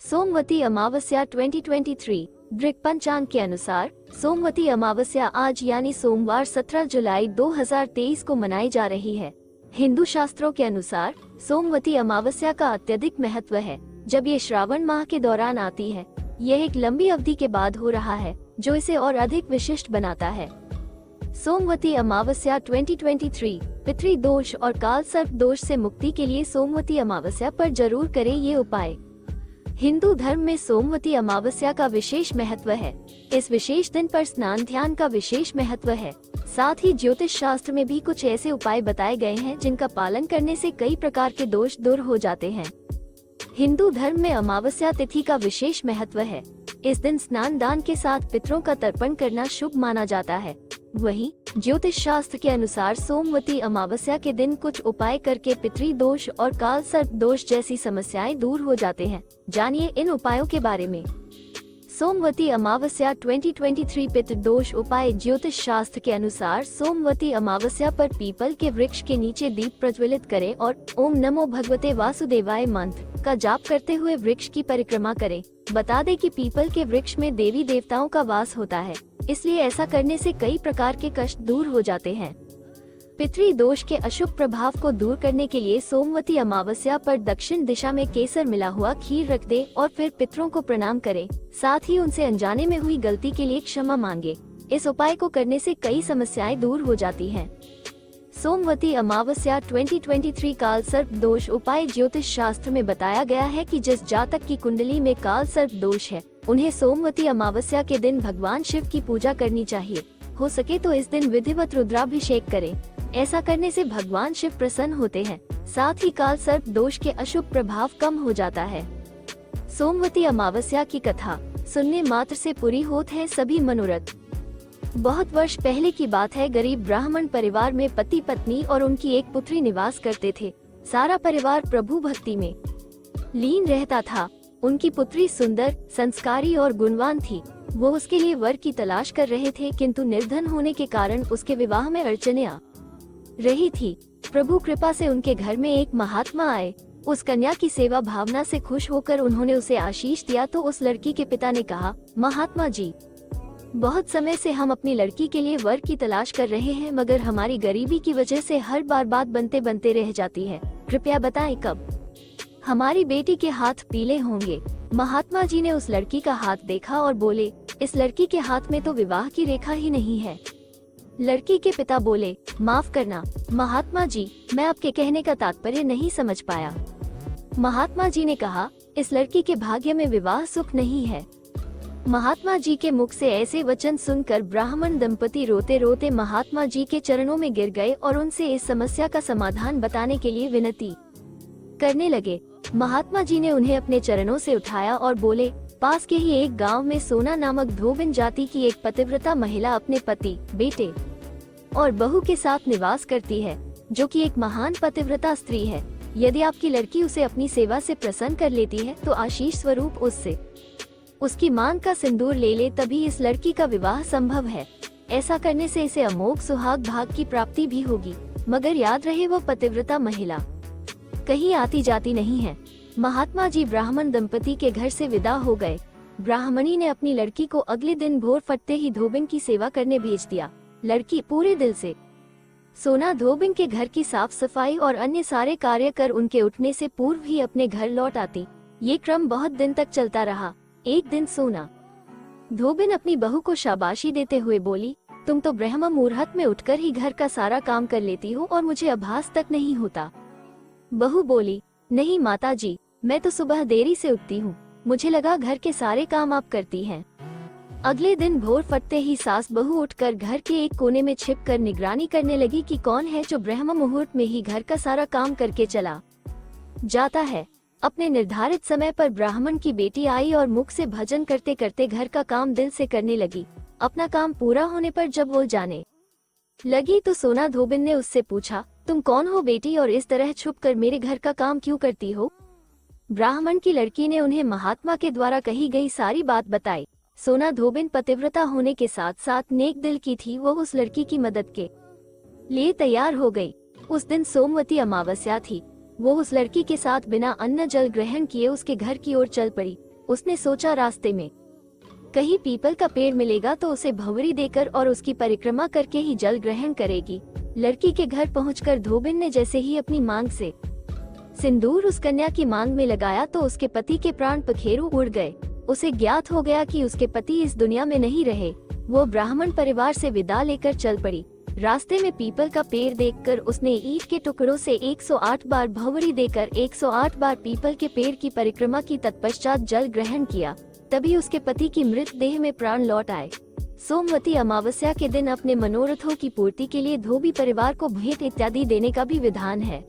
सोमवती अमावस्या 2023 वृक पंचांग के अनुसार सोमवती अमावस्या आज यानी सोमवार 17 जुलाई 2023 को मनाई जा रही है। हिंदू शास्त्रों के अनुसार सोमवती अमावस्या का अत्यधिक महत्व है, जब ये श्रावण माह के दौरान आती है। यह एक लंबी अवधि के बाद हो रहा है, जो इसे और अधिक विशिष्ट बनाता है। सोमवती अमावस्या 2023 पितृ दोष और काल सर्प दोष से मुक्ति के लिए सोमवती अमावस्या पर जरूर करें ये उपाय। हिंदू धर्म में सोमवती अमावस्या का विशेष महत्व है। इस विशेष दिन पर स्नान ध्यान का विशेष महत्व है। साथ ही ज्योतिष शास्त्र में भी कुछ ऐसे उपाय बताए गए हैं जिनका पालन करने से कई प्रकार के दोष दूर हो जाते हैं। हिंदू धर्म में अमावस्या तिथि का विशेष महत्व है। इस दिन स्नान दान के साथ पितरों का तर्पण करना शुभ माना जाता है। वहीं ज्योतिष शास्त्र के अनुसार सोमवती अमावस्या के दिन कुछ उपाय करके पितृ दोष और काल सर्प दोष जैसी समस्याएं दूर हो जाते हैं। जानिए इन उपायों के बारे में। सोमवती अमावस्या 2023 पितृ दोष उपाय। ज्योतिष शास्त्र के अनुसार सोमवती अमावस्या पर पीपल के वृक्ष के नीचे दीप प्रज्वलित करें और ओम नमो भगवते वासुदेवाय मंत्र का जाप करते हुए वृक्ष की परिक्रमा करें। बता दें कि पीपल के वृक्ष में देवी देवताओं का वास होता है, इसलिए ऐसा करने से कई प्रकार के कष्ट दूर हो जाते हैं। पितृ दोष के अशुभ प्रभाव को दूर करने के लिए सोमवती अमावस्या पर दक्षिण दिशा में केसर मिला हुआ खीर रख दे और फिर पितरों को प्रणाम करें। साथ ही उनसे अनजाने में हुई गलती के लिए क्षमा मांगे। इस उपाय को करने से कई समस्याएं दूर हो जाती हैं। सोमवती अमावस्या 2023 काल सर्प दोष उपाय। ज्योतिष शास्त्र में बताया गया है कि जिस जातक की कुंडली में काल सर्प दोष है, उन्हें सोमवती अमावस्या के दिन भगवान शिव की पूजा करनी चाहिए। हो सके तो इस दिन विधिवत रुद्राभिषेक करें। ऐसा करने से भगवान शिव प्रसन्न होते हैं। साथ ही काल सर्प दोष के अशुभ प्रभाव कम हो जाता है। सोमवती अमावस्या की कथा सुनने मात्र से पूरी होत है सभी मनोरथ। बहुत वर्ष पहले की बात है। गरीब ब्राह्मण परिवार में पति पत्नी और उनकी एक पुत्री निवास करते थे। सारा परिवार प्रभु भक्ति में लीन रहता था। उनकी पुत्री सुंदर, संस्कारी और गुणवान थी। वो उसके लिए वर की तलाश कर रहे थे, किंतु निर्धन होने के कारण उसके विवाह में अड़चनें आ रही थी। प्रभु कृपा से उनके घर में एक महात्मा आए। उस कन्या की सेवा भावना से खुश होकर उन्होंने उसे आशीष दिया तो उस लड़की के पिता ने कहा, महात्मा जी, बहुत समय से हम अपनी लड़की के लिए वर की तलाश कर रहे हैं, मगर हमारी गरीबी की वजह से हर बार बात बनते बनते रह जाती है। कृपया बताएं कब हमारी बेटी के हाथ पीले होंगे। महात्मा जी ने उस लड़की का हाथ देखा और बोले, इस लड़की के हाथ में तो विवाह की रेखा ही नहीं है। लड़की के पिता बोले, माफ करना महात्मा जी, मैं आपके कहने का तात्पर्य नहीं समझ पाया। महात्मा जी ने कहा, इस लड़की के भाग्य में विवाह सुख नहीं है। महात्मा जी के मुख से ऐसे वचन सुनकर ब्राह्मण दंपति रोते रोते महात्मा जी के चरणों में गिर गए और उनसे इस समस्या का समाधान बताने के लिए विनती करने लगे। महात्मा जी ने उन्हें अपने चरणों से उठाया और बोले, पास के ही एक गांव में सोना नामक धोबिन जाति की एक पतिव्रता महिला अपने पति, बेटे और बहू के साथ निवास करती है, जो कि एक महान पतिव्रता स्त्री है। यदि आपकी लड़की उसे अपनी सेवा से प्रसन्न कर लेती है तो आशीष स्वरूप उससे उसकी मांग का सिंदूर ले ले, तभी इस लड़की का विवाह संभव है। ऐसा करने से इसे अमोघ सुहाग भाग की प्राप्ति भी होगी। मगर याद रहे, वो पतिव्रता महिला कहीं आती जाती नहीं है। महात्मा जी ब्राह्मण दंपति के घर से विदा हो गए। ब्राह्मणी ने अपनी लड़की को अगले दिन भोर फटते ही धोबिन की सेवा करने भेज दिया। लड़की पूरे दिल से सोना धोबिन के घर की साफ सफाई और अन्य सारे कार्य कर उनके उठने से पूर्व ही अपने घर लौट आती। ये क्रम बहुत दिन तक चलता रहा। एक दिन सोना धोबिन अपनी बहू को शाबाशी देते हुए बोली, तुम तो ब्रह्म मुहूर्त में उठकर ही घर का सारा काम कर लेती हो और मुझे आभास तक नहीं होता। बहू बोली, नहीं माता जी, मैं तो सुबह देरी से उठती हूँ, मुझे लगा घर के सारे काम आप करती हैं। अगले दिन भोर फटते ही सास बहू उठकर घर के एक कोने में छिपकर निगरानी करने लगी कि कौन है जो ब्रह्म मुहूर्त में ही घर का सारा काम करके चला जाता है। अपने निर्धारित समय पर ब्राह्मण की बेटी आई और मुख से भजन करते करते घर का काम दिल से करने लगी। अपना काम पूरा होने पर जब वो जाने लगी तो सोना धोबिन ने उससे पूछा, तुम कौन हो बेटी और इस तरह छुपकर मेरे घर का काम क्यों करती हो? ब्राह्मण की लड़की ने उन्हें महात्मा के द्वारा कही गई सारी बात बताई। सोना धोबिन पतिव्रता होने के साथ साथ नेक दिल की थी। वो उस लड़की की मदद के लिए तैयार हो गई। उस दिन सोमवती अमावस्या थी। वो उस लड़की के साथ बिना अन्न जल ग्रहण किए उसके घर की ओर चल पड़ी। उसने सोचा रास्ते में कहीं पीपल का पेड़ मिलेगा तो उसे भंवरी देकर और उसकी परिक्रमा करके ही जल ग्रहण करेगी। लड़की के घर पहुंचकर धोबिन ने जैसे ही अपनी मांग से सिंदूर उस कन्या की मांग में लगाया तो उसके पति के प्राण पखेरु उड़ गए। उसे ज्ञात हो गया कि उसके पति इस दुनिया में नहीं रहे। वो ब्राह्मण परिवार से विदा लेकर चल पड़ी। रास्ते में पीपल का पेड़ देखकर उसने ईंट के टुकड़ों से 108 बार भंवरी देकर 108 बार पीपल के पेड़ की परिक्रमा की, तत्पश्चात जल ग्रहण किया। तभी उसके पति की मृत देह में प्राण लौट आए। सोमवती अमावस्या के दिन अपने मनोरथों की पूर्ति के लिए धोबी परिवार को भेंट इत्यादि देने का भी विधान है।